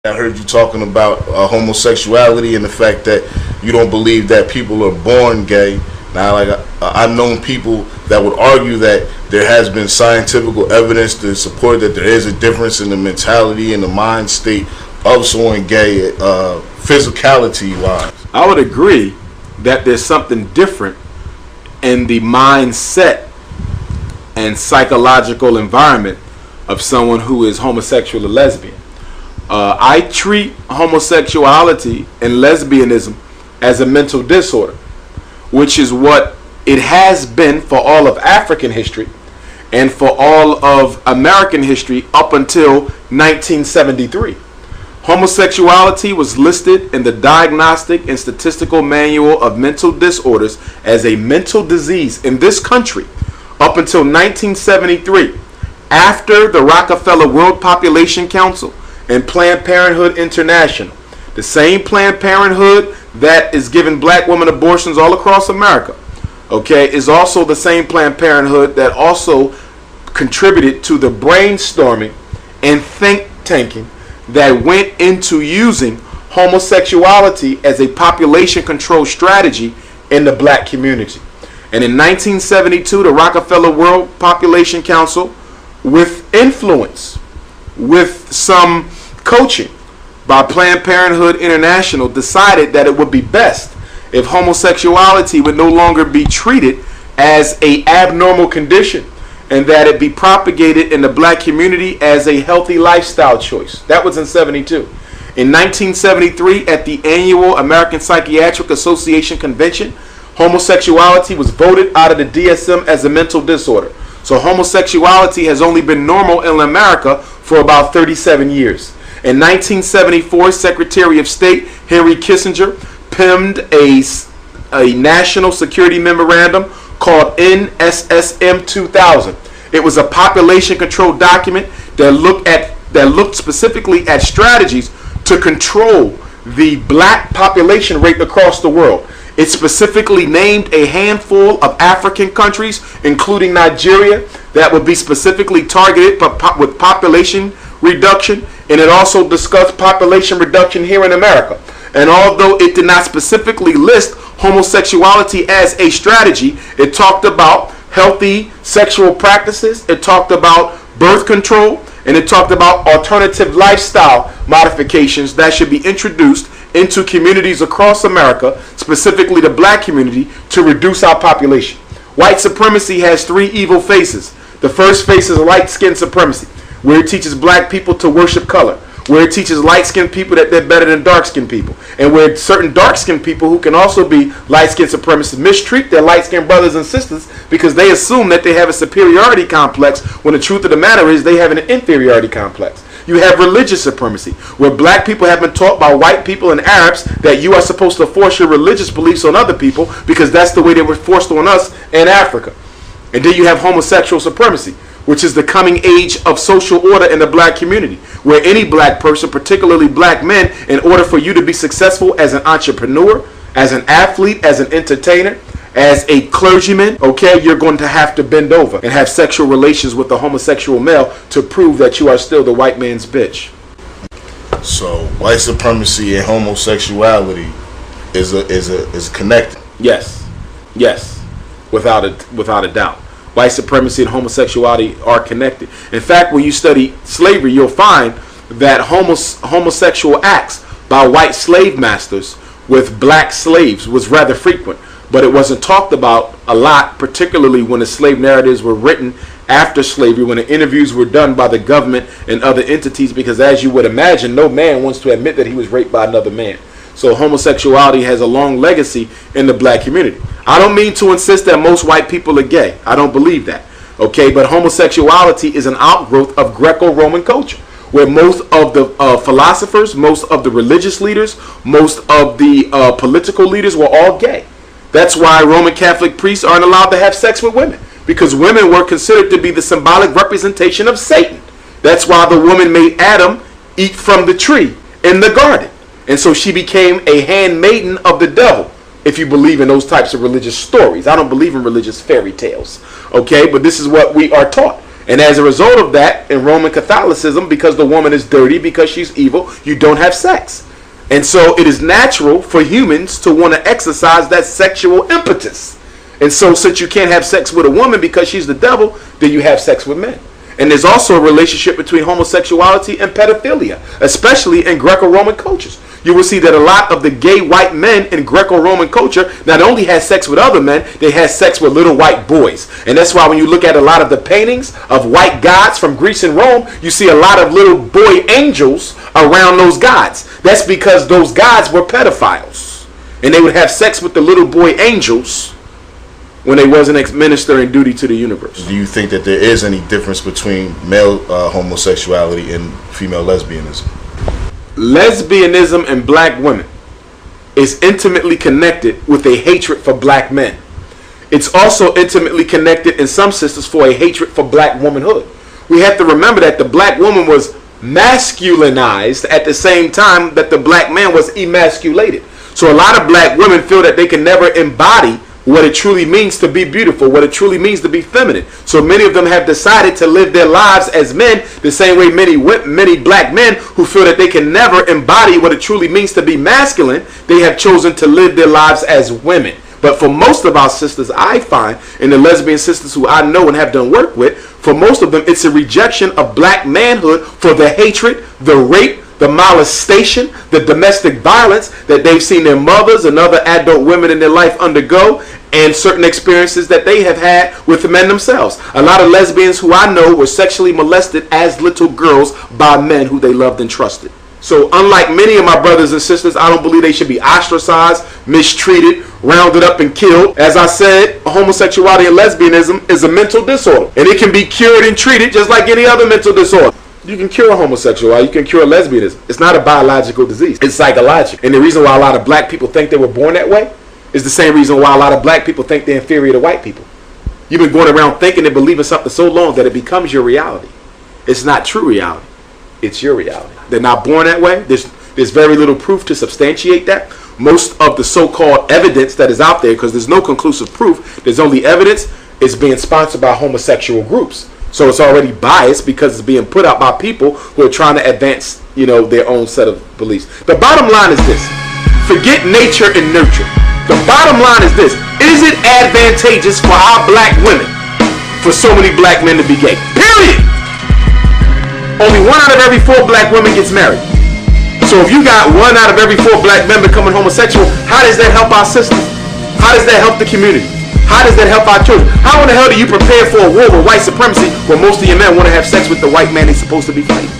I heard you talking about homosexuality and the fact that you don't believe that people are born gay. Now, I've known people that would argue that there has been scientific evidence to support that there is a difference in the mentality and the mind state of someone gay, physicality-wise. I would agree that there's something different in the mindset and psychological environment of someone who is homosexual or lesbian. I treat homosexuality and lesbianism as a mental disorder, which is what it has been for all of African history and for all of American history up until 1973. Homosexuality was listed in the Diagnostic and Statistical Manual of Mental Disorders as a mental disease in this country up until 1973, after the Rockefeller World Population Council and Planned Parenthood International. The same Planned Parenthood that is giving black women abortions all across America, okay, is also the same Planned Parenthood that also contributed to the brainstorming and think tanking that went into using homosexuality as a population control strategy in the black community. And in 1972, the Rockefeller World Population Council, with influence, with some coaching by Planned Parenthood International, decided that it would be best if homosexuality would no longer be treated as an abnormal condition and that it be propagated in the black community as a healthy lifestyle choice. That was in 72. In 1973, at the annual American Psychiatric Association convention, homosexuality was voted out of the DSM as a mental disorder. So homosexuality has only been normal in America for about 37 years. In 1974, Secretary of State Henry Kissinger penned a national security memorandum called NSSM 2000. It was a population control document that looked specifically at strategies to control the black population rate across the world. It specifically named a handful of African countries, including Nigeria, that would be specifically targeted with population reduction, and it also discussed population reduction here in America. And although it did not specifically list homosexuality as a strategy, it talked about healthy sexual practices, it talked about birth control, and it talked about alternative lifestyle modifications that should be introduced into communities across America, specifically the black community, to reduce our population. White supremacy has three evil faces. The first face is light skin supremacy, where it teaches black people to worship color, where it teaches light-skinned people that they're better than dark-skinned people, and where certain dark-skinned people who can also be light-skinned supremacists mistreat their light-skinned brothers and sisters because they assume that they have a superiority complex, when the truth of the matter is they have an inferiority complex. You have religious supremacy, where black people have been taught by white people and Arabs that you are supposed to force your religious beliefs on other people because that's the way they were forced on us in Africa. And then you have homosexual supremacy, which is the coming age of social order in the black community, where any black person, particularly black men, in order for you to be successful as an entrepreneur, as an athlete, as an entertainer, as a clergyman, okay, you're going to have to bend over and have sexual relations with a homosexual male to prove that you are still the white man's bitch. So white supremacy and homosexuality is connected. Yes, without a doubt. White supremacy and homosexuality are connected. In fact, when you study slavery, you'll find that homosexual acts by white slave masters with black slaves was rather frequent, but it wasn't talked about a lot, particularly when the slave narratives were written after slavery, when the interviews were done by the government and other entities, because as you would imagine, no man wants to admit that he was raped by another man. So homosexuality has a long legacy in the black community. I don't mean to insist that most white people are gay. I don't believe that. Okay, but homosexuality is an outgrowth of Greco-Roman culture, where most of the philosophers, most of the religious leaders, most of the political leaders were all gay. That's why Roman Catholic priests aren't allowed to have sex with women, because women were considered to be the symbolic representation of Satan. That's why the woman made Adam eat from the tree in the garden. And so she became a handmaiden of the devil, if you believe in those types of religious stories. I don't believe in religious fairy tales, okay? But this is what we are taught. And as a result of that, in Roman Catholicism, because the woman is dirty, because she's evil, you don't have sex. And so it is natural for humans to want to exercise that sexual impetus. And so since you can't have sex with a woman because she's the devil, then you have sex with men. And there's also a relationship between homosexuality and pedophilia, especially in Greco-Roman cultures. You will see that a lot of the gay white men in Greco-Roman culture not only had sex with other men, they had sex with little white boys. And that's why when you look at a lot of the paintings of white gods from Greece and Rome, you see a lot of little boy angels around those gods. That's because those gods were pedophiles. And they would have sex with the little boy angels when they wasn't administering duty to the universe. Do you think that there is any difference between male homosexuality and female lesbianism? Lesbianism and black women is intimately connected with a hatred for black men. It's also intimately connected in some sisters for a hatred for black womanhood. We have to remember that the black woman was masculinized at the same time that the black man was emasculated. So a lot of black women feel that they can never embody what it truly means to be beautiful, what it truly means to be feminine. So many of them have decided to live their lives as men, the same way many black men who feel that they can never embody what it truly means to be masculine, they have chosen to live their lives as women. But for most of our sisters, I find, and the lesbian sisters who I know and have done work with, for most of them, it's a rejection of black manhood for the hatred, the rape, the molestation, the domestic violence that they've seen their mothers and other adult women in their life undergo, and certain experiences that they have had with the men themselves. A lot of lesbians who I know were sexually molested as little girls by men who they loved and trusted. So unlike many of my brothers and sisters, I don't believe they should be ostracized, mistreated, rounded up and killed. As I said, homosexuality and lesbianism is a mental disorder, and it can be cured and treated just like any other mental disorder. You can cure homosexuality, you can cure lesbianism. It's not a biological disease, it's psychological. And the reason why a lot of black people think they were born that way is the same reason why a lot of black people think they're inferior to white people. You've been going around thinking and believing something so long that it becomes your reality. It's not true reality, it's your reality. They're not born that way. There's very little proof to substantiate that. Most of the so-called evidence that is out there, because there's no conclusive proof, there's only evidence, is being sponsored by homosexual groups. So it's already biased because it's being put out by people who are trying to advance, their own set of beliefs. The bottom line is this. Forget nature and nurture. The bottom line is this. Is it advantageous for our black women for so many black men to be gay? Period. Only 1 out of every 4 black women gets married. So if you got 1 out of every 4 black men becoming homosexual, how does that help our sisters? How does that help the community? How does that help our children? How in the hell do you prepare for a war with white supremacy when most of your men want to have sex with the white man they're supposed to be fighting?